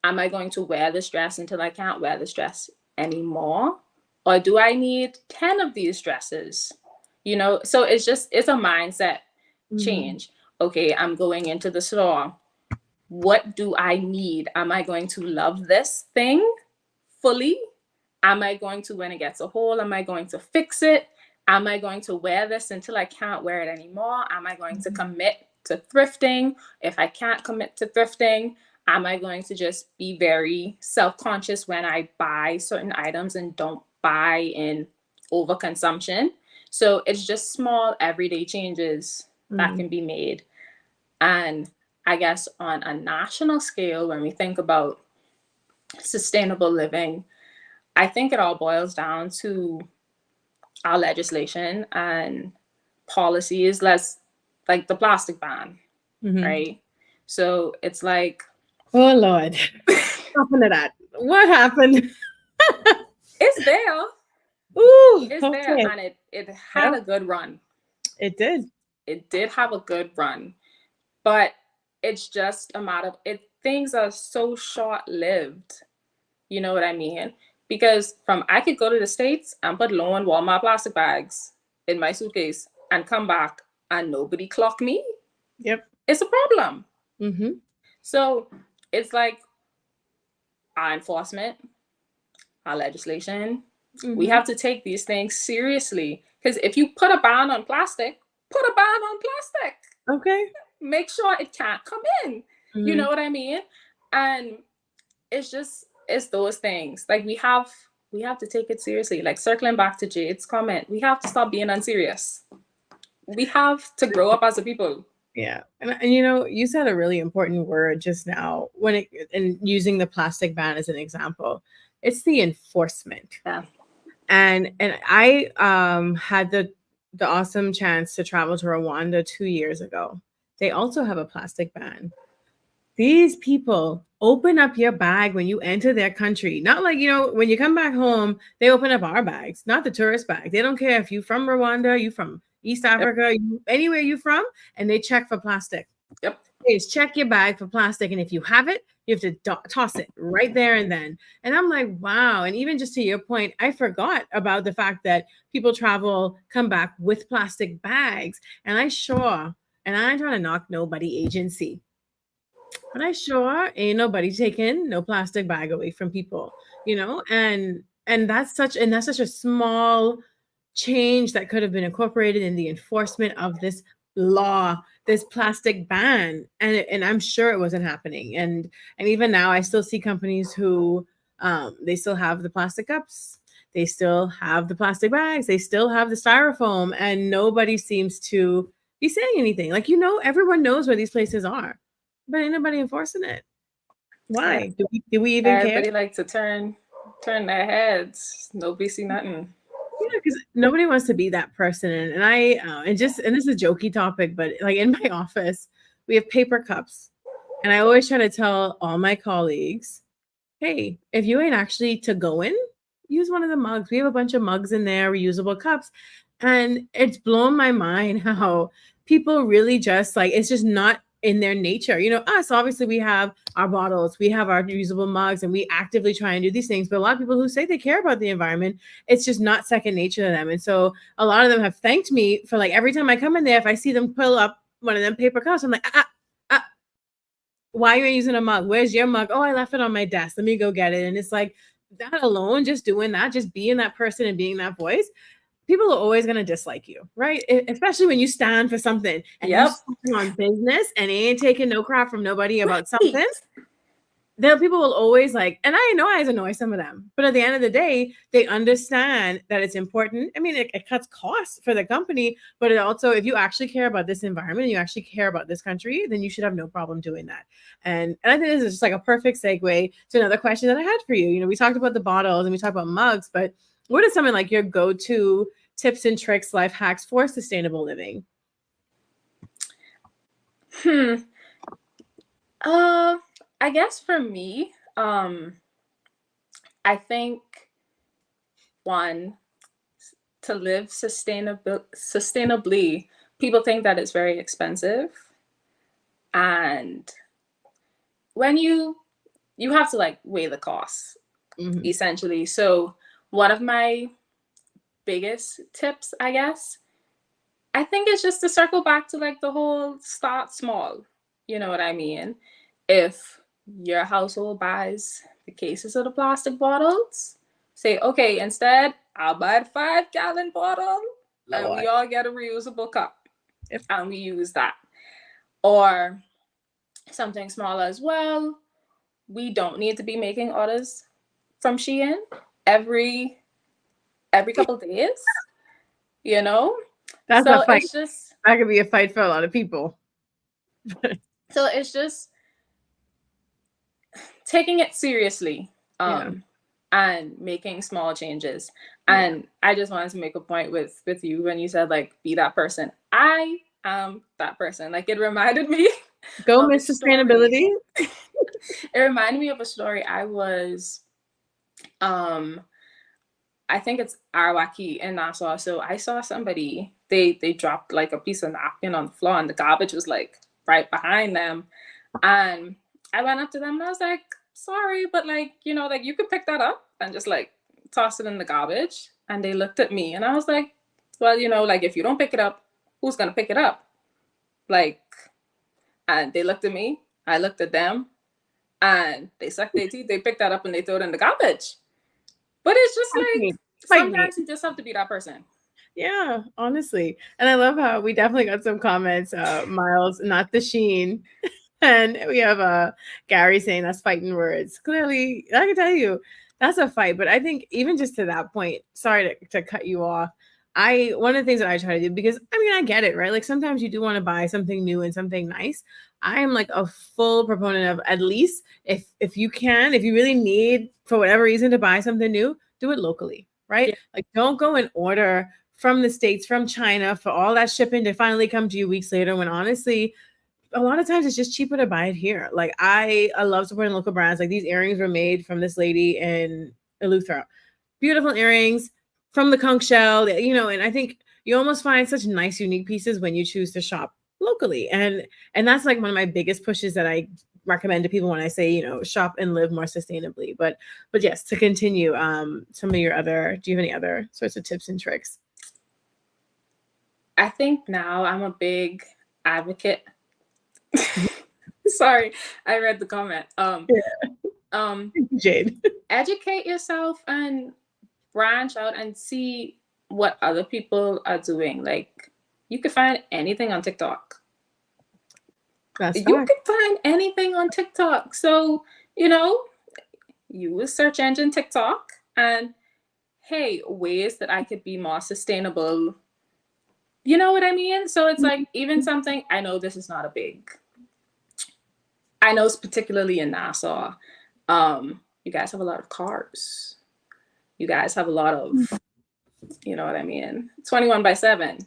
Am I going to wear this dress until I can't wear this dress anymore? Or do I need 10 of these dresses? So it's a mindset change. Okay, I'm going into the store. What do I need? Am I going to love this thing fully? Am I going to, when it gets a hole, am I going to fix it? Am I going to wear this until I can't wear it anymore? Am I going to commit to thrifting? If I can't commit to thrifting, am I going to just be very self-conscious when I buy certain items and don't buy in overconsumption? So it's just small everyday changes that can be made. And I guess on a national scale, when we think about sustainable living, I think it all boils down to our legislation and policies, like the plastic ban, right? So it's like, oh Lord, what happened to that? What happened? It's there. Ooh, it's there, and it had a good run. It did. It did have a good run, but it's just a matter of things are so short-lived. You know what I mean? Because I could go to the States and put low and Walmart plastic bags in my suitcase and come back and nobody clock me. Yep. It's a problem. So it's like our enforcement, our legislation, we have to take these things seriously. Because if you put a ban on plastic, put a ban on plastic. Okay. Make sure it can't come in. You know what I mean? And it's those things. Like we have to take it seriously. Like circling back to Jade's comment, we have to stop being unserious. We have to grow up as a people. Yeah. And you said a really important word just now and using the plastic ban as an example. It's the enforcement. Yeah. And I had the awesome chance to travel to Rwanda 2 years ago. They also have a plastic ban. These people open up your bag when you enter their country. Not like, when you come back home, they open up our bags, not the tourist bag. They don't care if you from Rwanda, you from East Africa, anywhere you from, and they check for plastic. Yep. They just check your bag for plastic. And if you have it, you have to toss it right there and then. And I'm like, wow. And even just to your point, I forgot about the fact that people come back with plastic bags. And I ain't trying to knock nobody agency. But I sure ain't nobody taking no plastic bag away from people. And that's such a small change that could have been incorporated in the enforcement of this law, this plastic ban. And I'm sure it wasn't happening. And even now I still see companies who they still have the plastic cups, they still have the plastic bags, they still have the styrofoam, and nobody seems to be saying anything. Like, everyone knows where these places are, but ain't nobody enforcing it. Yeah. Why? Do we even care? Everybody like to turn their heads. Nobody see nothing. Because nobody wants to be that person. And this is a jokey topic, but like in my office, we have paper cups. And I always try to tell all my colleagues, hey, if you ain't actually to go in, use one of the mugs. We have a bunch of mugs in there, reusable cups. And it's blown my mind how people really just like, it's just not in their nature. Us, obviously, we have our bottles, we have our reusable mugs, and we actively try and do these things. But a lot of people who say they care about the environment, it's just not second nature to them. And so a lot of them have thanked me for, like, every time I come in there, if I see them pull up one of them paper cups, I'm like, why are you using a mug? Where's your mug? Oh, I left it on my desk. Let me go get it. And it's like that alone, just doing that, just being that person and being that voice, people are always going to dislike you, right? Especially when you stand for something and you stand on business and ain't taking no crap from nobody about something. Then people will always like, and I know I annoy some of them, but at the end of the day, they understand that it's important. I mean, it cuts costs for the company, but it also, if you actually care about this environment and you actually care about this country, then you should have no problem doing that. And I think this is just like a perfect segue to another question that I had for you. We talked about the bottles and we talked about mugs, but what is something like your go-to tips and tricks, life hacks for sustainable living? I guess for me, I think one, to live sustainably, people think that it's very expensive, and when you have to like weigh the costs, essentially. So one of my biggest tips, I guess, I think it's just to circle back to like the whole start small. You know what I mean? If your household buys the cases of the plastic bottles, say, okay, instead, I'll buy a 5-gallon bottle and we all get a reusable cup and we use that. Or something smaller as well. We don't need to be making orders from Shein every couple of days, That's so a fight. it's just, that could be a fight for a lot of people. so it's just taking it seriously, and making small changes. And I just wanted to make a point with you when you said like be that person. I am that person. Like, it reminded me Go Miss Sustainability. It reminded me of a story. I was I think it's Arawaki in Nassau. So I saw somebody, they dropped like a piece of napkin on the floor and the garbage was like right behind them. And I went up to them and I was like, sorry, but like, like you could pick that up and just like toss it in the garbage. And they looked at me and I was like, well, like if you don't pick it up, who's going to pick it up? Like, and they looked at me, I looked at them, and they sucked their teeth, they picked that up and they threw it in the garbage. But it's just like, sometimes you just have to be that person. Yeah, honestly. And I love how we definitely got some comments, Miles, not the Sheen. And we have Gary saying that's fighting words. Clearly, I can tell you that's a fight. But I think even just to that point, sorry to cut you off. One of the things that I try to do, because I mean, I get it, right? Like sometimes you do want to buy something new and something nice. I am like a full proponent of, at least if you can, if you really need for whatever reason to buy something new, do it locally, right? Like don't go and order from the States, from China, for all that shipping to finally come to you weeks later, when honestly, a lot of times it's just cheaper to buy it here. Like I love supporting local brands. Like these earrings were made from this lady in Eleuthera. Beautiful earrings from the conch shell, and I think you almost find such nice, unique pieces when you choose to shop locally. And that's like one of my biggest pushes that I recommend to people when I say, shop and live more sustainably. But yes, to continue, some of your other, do you have any other sorts of tips and tricks? I think now I'm a big advocate. Sorry, I read the comment. Jade. Educate yourself and branch out and see what other people are doing. Like, you can find anything on TikTok. That's You fact. can find anything on TikTok. So, use search engine TikTok and, hey, ways that I could be more sustainable. You know what I mean? So it's like, even something, I know this is not a big, I know it's particularly in Nassau, you guys have a lot of cars. You guys have a lot of, you know what I mean? 21/7.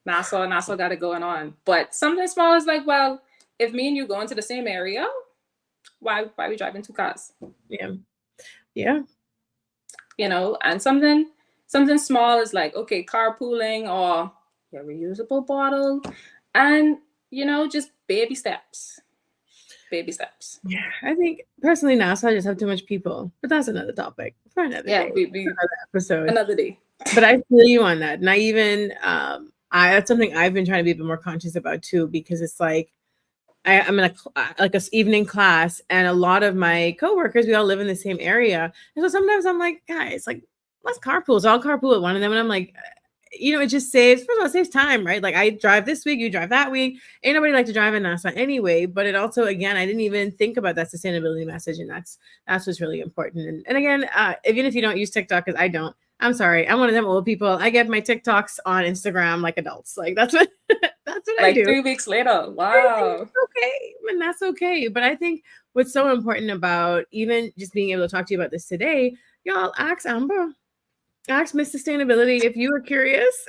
Nassau got it going on. But something small is like, well, if me and you go into the same area, why are we driving 2 cars? Yeah. Yeah. And something small is like, okay, carpooling or a reusable bottle, and just baby steps. Yeah, I think personally Nassau just have too much people, but that's another topic for another day, another episode, another day. But I feel you on that, and I even that's something I've been trying to be a bit more conscious about too, because it's like I'm in a evening class, and a lot of my coworkers, we all live in the same area, and so sometimes I'm like, guys, like, let's carpool. So I'll carpool at one of them, and I'm like, it just saves, first of all, it saves time, right? Like, I drive this week, you drive that week. Ain't nobody like to drive in Nassau anyway. But it also, again, I didn't even think about that sustainability message, and that's what's really important. And again, even if you don't use TikTok, because I don't, I'm sorry, I'm one of them old people. I get my TikToks on Instagram like adults. Like, that's what I do. 3 weeks later, wow. Okay, and that's okay. But I think what's so important about even just being able to talk to you about this today, y'all, ask Amber. Ask Miss Sustainability if you are curious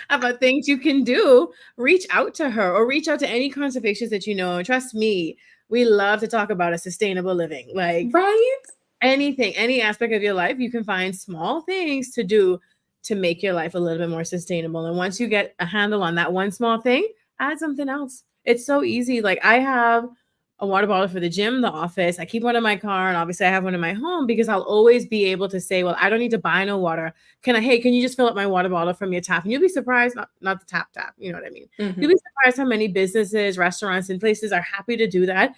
about things you can do. Reach out to her or reach out to any conservationists that you know. And trust me, we love to talk about a sustainable living. Like, right? Anything, any aspect of your life, you can find small things to do to make your life a little bit more sustainable. And once you get a handle on that one small thing, add something else. It's so easy. Like, I have a water bottle for the gym, the office. I keep one in my car, and obviously I have one in my home, because I'll always be able to say, well, I don't need to buy no water. Can you just fill up my water bottle from your tap? And you'll be surprised, not the tap, you know what I mean? Mm-hmm. You'll be surprised how many businesses, restaurants, and places are happy to do that.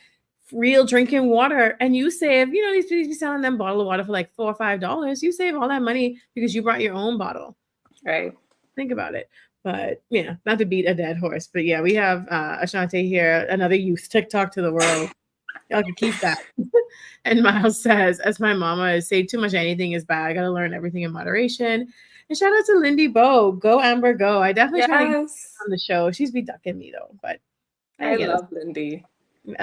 Real drinking water, and you save, these people be selling them bottle of water for like $4 or $5. You save all that money because you brought your own bottle. Right. Think about it. But yeah, not to beat a dead horse, but yeah, we have Lashanti here, another youth TikTok to the world. Y'all can keep that. And Miles says, as my mama is, say too much anything is bad. I gotta learn everything in moderation. And shout out to Lindy Bo. Go Amber, go. I definitely try to get on the show. She's be ducking me though, but I love Lindy.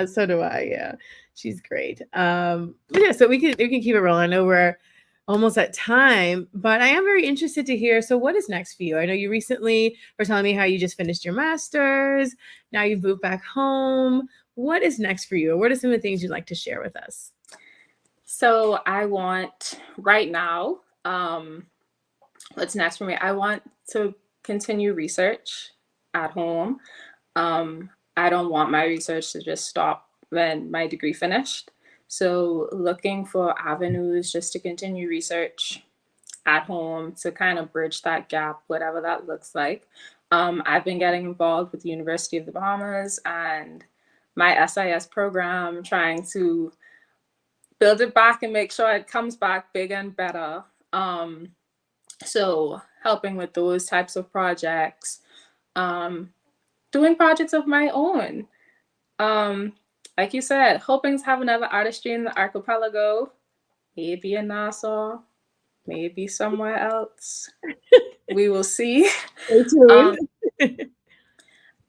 So do I. Yeah, she's great. But yeah, so we can keep it rolling. I know we're almost at time, but I am very interested to hear. So, what is next for you? I know you recently were telling me how you just finished your master's. Now you've moved back home. What is next for you? What are some of the things you'd like to share with us? So, I want right now. What's next for me? I want to continue research at home. I don't want my research to just stop when my degree finished. So looking for avenues just to continue research at home to kind of bridge that gap, whatever that looks like. I've been getting involved with the University of the Bahamas and my SIS program, trying to build it back and make sure it comes back bigger and better. So helping with those types of projects. Doing projects of my own. Like you said, hoping to have another artistry in the archipelago, maybe in Nassau, maybe somewhere else. We will see. Stay tuned.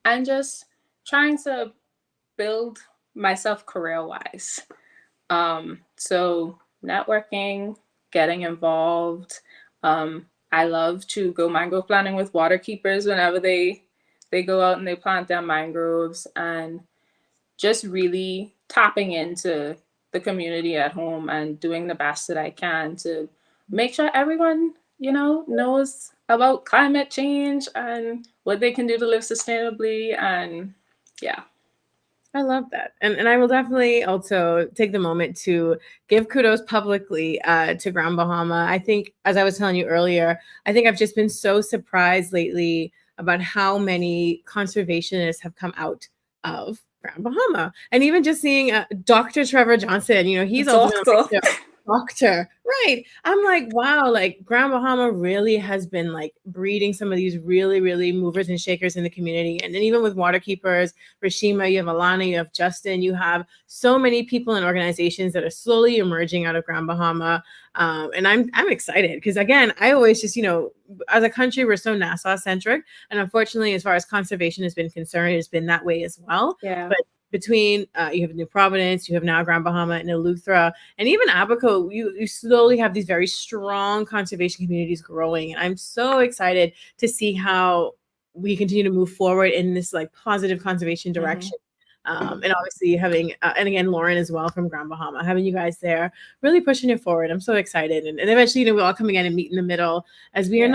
And just trying to build myself career-wise. So networking, getting involved. I love to go mangrove planting with water keepers whenever they go out and they plant their mangroves, and just really tapping into the community at home and doing the best that I can to make sure everyone, knows about climate change and what they can do to live sustainably. And yeah. I love that. And I will definitely also take the moment to give kudos publicly to Ground Bahama. I think, as I was telling you earlier, I think I've just been so surprised lately about how many conservationists have come out of Grand Bahama. And even just seeing Dr. Trevor Johnson, he's also been Doctor. doctor. Right. I'm like, wow, like Grand Bahama really has been like breeding some of these really, really movers and shakers in the community. And then even with Waterkeepers, Rashima, you have Alana, you have Justin, you have so many people and organizations that are slowly emerging out of Grand Bahama. And I'm excited because, again, I always just, as a country, we're so Nassau centric. And unfortunately, as far as conservation has been concerned, it's been that way as well. Yeah. But between you have New Providence, you have now Grand Bahama and Eleuthera, and even Abaco, you slowly have these very strong conservation communities growing. And I'm so excited to see how we continue to move forward in this like positive conservation direction. And obviously having, and again, Lauren as well from Grand Bahama, having you guys there, really pushing it forward. I'm so excited. And eventually, we'll all come again and meet in the middle, as we're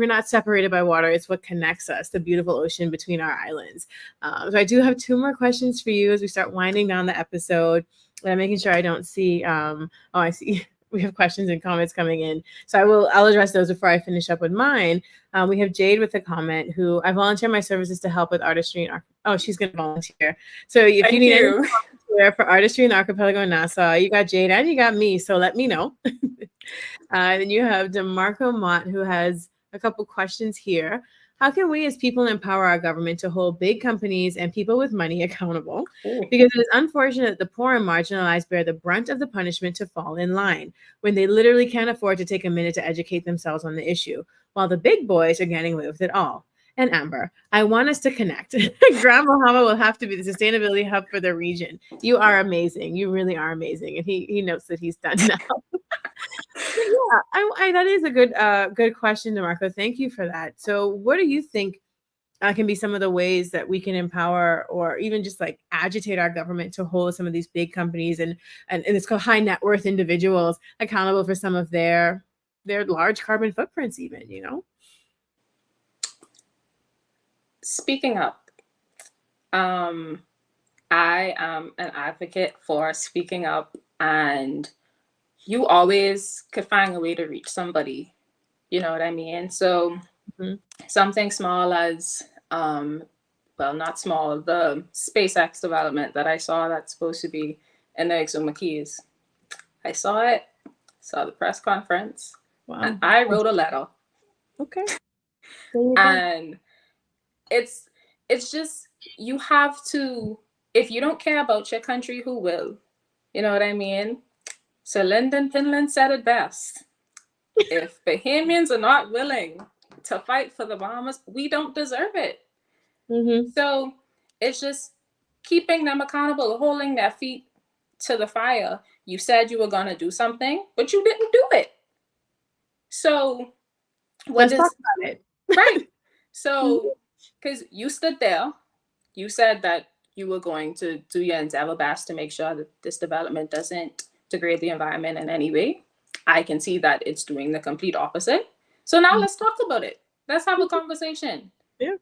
not separated by water. It's what connects us, the beautiful ocean between our islands. So I do have 2 more questions for you as we start winding down the episode. And I'm making sure I don't see, I see we have questions and comments coming in. So I'll address those before I finish up with mine. We have Jade with a comment who I volunteer my services to help with artistry and she's going to volunteer. So if you need any volunteer for artistry and archipelago in Nassau, you got Jade and you got me. So let me know. Then you have DeMarco Mott who has a couple questions here. How can we as people empower our government to hold big companies and people with money accountable? Because it is unfortunate that the poor and marginalized bear the brunt of the punishment to fall in line when they literally can't afford to take a minute to educate themselves on the issue, while the big boys are getting away with it all. And Amber, I want us to connect. Grand Bahama will have to be the sustainability hub for the region. You are amazing. You really are amazing. And he notes that he's done now. Yeah, that is a good question, DeMarco. Thank you for that. So what do you think can be some of the ways that we can empower or even just like agitate our government to hold some of these big companies and it's called high net worth individuals accountable for some of their large carbon footprints even, Speaking up. I am an advocate for speaking up, and you always could find a way to reach somebody. You know what I mean? So something small as, not small, the SpaceX development that I saw that's supposed to be in the Exuma Keys. I saw it, saw the press conference, and I wrote a letter. Okay. And it's just, you have to, if you don't care about your country, who will? You know what I mean? So Lyndon Pinland said it best. If Bahamians are not willing to fight for the Bahamas, we don't deserve it. So it's just keeping them accountable, holding their feet to the fire. You said you were going to do something, but you didn't do it. So let's talk about it. Right. So, because you stood there, you said that you were going to do your endeavor best to make sure that this development doesn't degrade the environment in any way. I can see that it's doing the complete opposite. So now let's talk about it. Let's have a conversation. Yeah.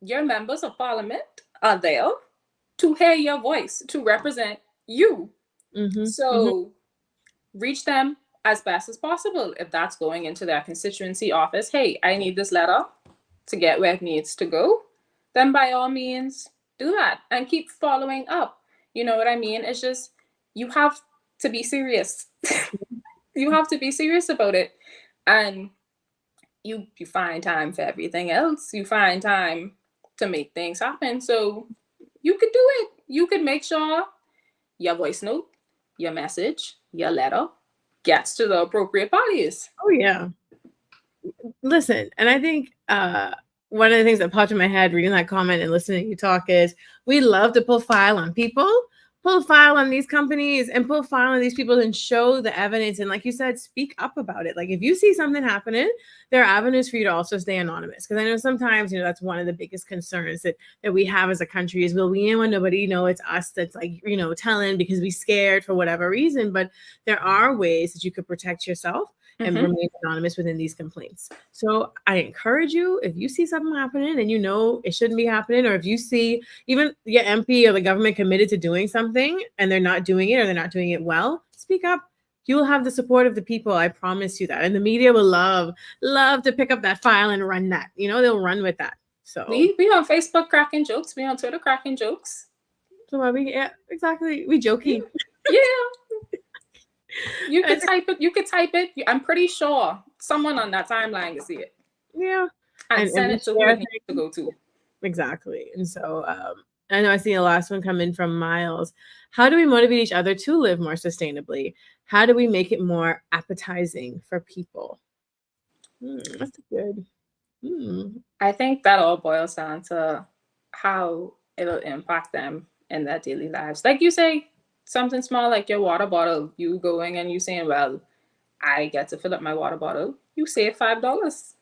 Your members of parliament are there to hear your voice, to represent you. So reach them as best as possible. If that's going into their constituency office, hey, I need this letter to get where it needs to go, then by all means do that and keep following up. You know what I mean? It's just, you have to be serious. You have to be serious about it. And you find time for everything else. You find time to make things happen. So you could do it. You could make sure your voice note, your message, your letter gets to the appropriate parties. Oh, yeah. Listen, and I think one of the things that popped in my head reading that comment and listening to you talk is we love to pull file on people, pull file on these companies and pull file on these people and show the evidence. And like you said, speak up about it. Like if you see something happening, there are avenues for you to also stay anonymous. Because I know sometimes, that's one of the biggest concerns that we have as a country is, will we want nobody know it's us that's like, telling because we scared for whatever reason. But there are ways that you could protect yourself and remain anonymous within these complaints. So I encourage you, if you see something happening and it shouldn't be happening, or if you see even your MP or the government committed to doing something and they're not doing it or they're not doing it well, speak up. You will have the support of the people. I promise you that. And the media will love to pick up that file and run that. They'll run with that. So we on Facebook cracking jokes. We on Twitter cracking jokes. so yeah, exactly. We jokey. Yeah. You could type it. You could type it. I'm pretty sure someone on that timeline can see it. Yeah. And send we it to who share it needs to go to. Exactly. And so I know I see the last one come in from Miles. How do we motivate each other to live more sustainably? How do we make it more appetizing for people? That's good. I think that all boils down to how it'll impact them in their daily lives. Like you say, something small like your water bottle, you going and you saying, well, I get to fill up my water bottle. You save $5.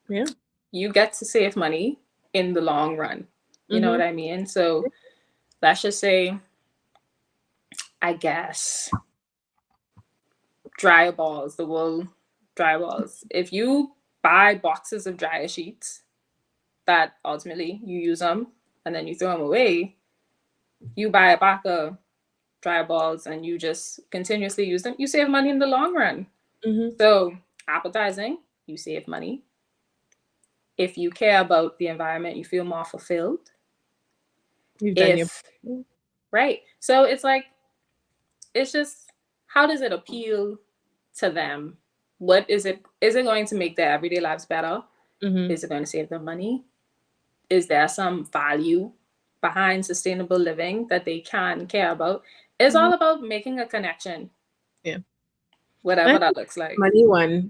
Yeah. You get to save money in the long run. You know what I mean? So let's just say, I guess, dryer balls, the wool dryer balls. If you buy boxes of dryer sheets that ultimately you use them and then you throw them away, you buy a pack of dryer balls and you just continuously use them, you save money in the long run. So appetizing, you save money. If you care about the environment, you feel more fulfilled. You've done your right. So it's like, it's just, how does it appeal to them? What is it going to make their everyday lives better? Is it going to save them money? Is there some value behind sustainable living that they can care about? It's all about making a connection. Yeah. Whatever that looks like.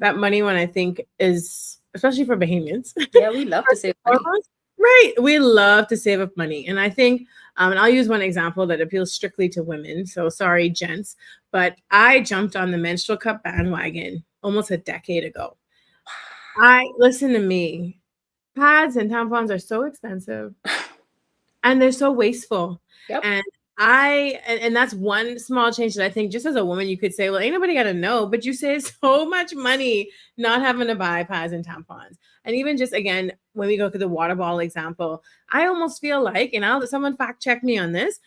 That money one, I think, is especially for Bahamians. Yeah, we love to save money. Right. We love to save up money. And I think, and I'll use one example that appeals strictly to women. So sorry, gents, but I jumped on the menstrual cup bandwagon almost a decade ago. Listen to me. Pads and tampons are so expensive and they're so wasteful. Yep. And that's one small change that I think just as a woman, you could say, well, ain't nobody got to know, but you save so much money not having to buy pads and tampons. And even just, again, when we go to the water bottle example, I almost feel like, and someone fact check me on this,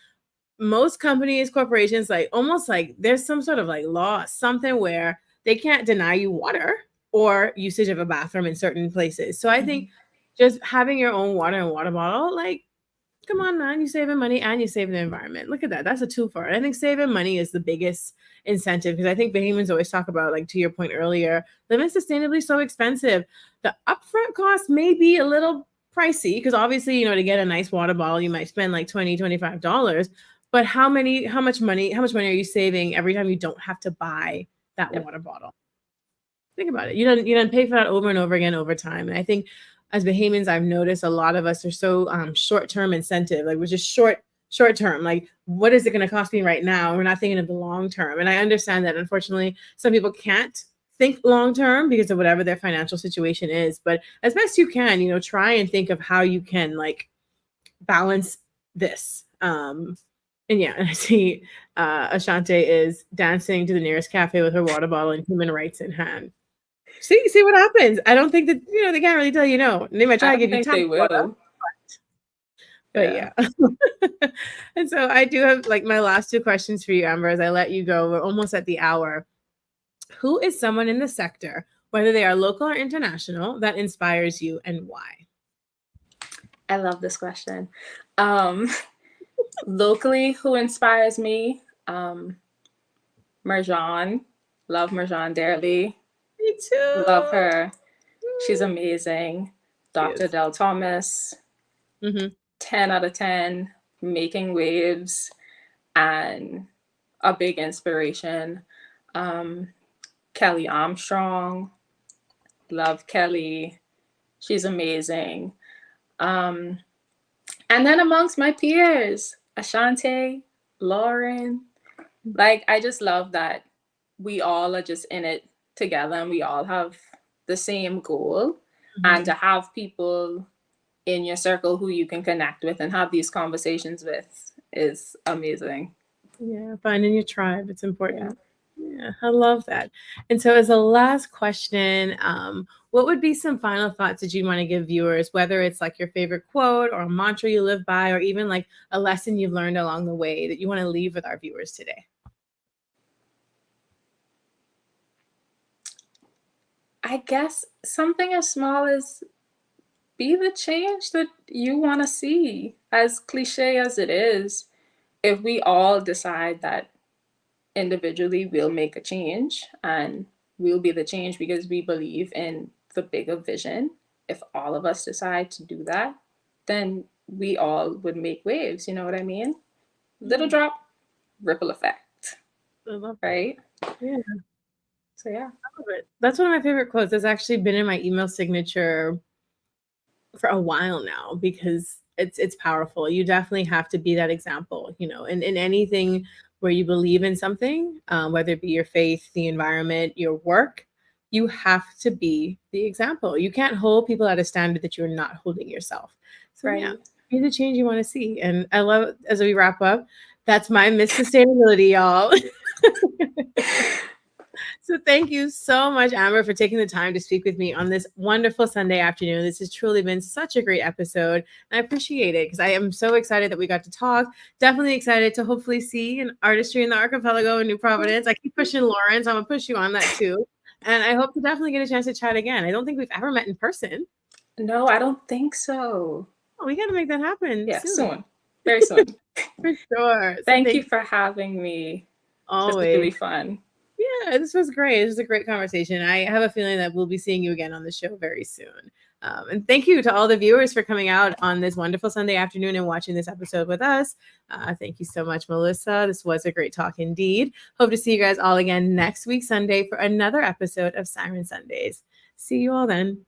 most companies, corporations, like almost like there's some sort of like law, something where they can't deny you water or usage of a bathroom in certain places. So I think just having your own water and water bottle, like, come on, man, you're saving money and you're saving the environment. Look at that. That's a two for it. I think saving money is the biggest incentive because I think Bahamians always talk about, like, to your point earlier, living sustainably is so expensive. The upfront cost may be a little pricey because obviously, to get a nice water bottle, you might spend like $20, $25. But how much money are you saving every time you don't have to buy that water bottle? Think about it. You don't pay for that over and over again over time. And I think as Bahamians, I've noticed a lot of us are so short-term incentive. Like, we're just short-term. Like, what is it going to cost me right now? We're not thinking of the long-term. And I understand that, unfortunately, some people can't think long-term because of whatever their financial situation is. But as best you can, try and think of how you can, like, balance this. And I see Lashanti is dancing to the nearest cafe with her water bottle and human rights in hand. See what happens. I don't think that, they can't really tell you no. They might try to give you time. They will. But yeah. And so I do have, like, my last two questions for you, Amber, as I let you go. We're almost at the hour. Who is someone in the sector, whether they are local or international, that inspires you and why? I love this question. Locally, who inspires me? Marjan. Love Marjan dearly. Me too. Love her. She's amazing. Dr. Del Thomas. 10 out of 10. Making waves and a big inspiration. Kelly Armstrong. Love Kelly. She's amazing. And then amongst my peers, Lashanti, Lauren, like, I just love that we all are just in it together and we all have the same goal. And to have people in your circle who you can connect with and have these conversations with is amazing. Yeah, finding your tribe. It's important. Yeah, I love that. And so as a last question, what would be some final thoughts that you want to give viewers, whether it's like your favorite quote or a mantra you live by, or even like a lesson you've learned along the way that you want to leave with our viewers today? I guess something as small as be the change that you want to see. As cliche as it is, if we all decide that individually we'll make a change and we'll be the change because we believe in the bigger vision, if all of us decide to do that, then we all would make waves. You know what I mean? Little drop, ripple effect. I love right? Yeah. So yeah. I love it. That's one of my favorite quotes. It's actually been in my email signature for a while now because it's powerful. You definitely have to be that example, in anything where you believe in something, whether it be your faith, the environment, your work, you have to be the example. You can't hold people at a standard that you're not holding yourself. So yeah, be the change you want to see. And I love, as we wrap up, that's my Miss Sustainability, y'all. So thank you so much, Amber, for taking the time to speak with me on this wonderful Sunday afternoon. This has truly been such a great episode. And I appreciate it because I am so excited that we got to talk. Definitely excited to hopefully see an artistry in the archipelago in New Providence. I keep pushing Lauren, so I'm going to push you on that too. And I hope to definitely get a chance to chat again. I don't think we've ever met in person. No, I don't think so. Oh, we got to make that happen soon. Very soon. For sure. Thank you for having me. Always. This was really fun. Yeah, this was great. This was a great conversation. I have a feeling that we'll be seeing you again on the show very soon. And thank you to all the viewers for coming out on this wonderful Sunday afternoon and watching this episode with us. Thank you so much, Melissa. This was a great talk indeed. Hope to see you guys all again next week, Sunday, for another episode of Siren Sundays. See you all then.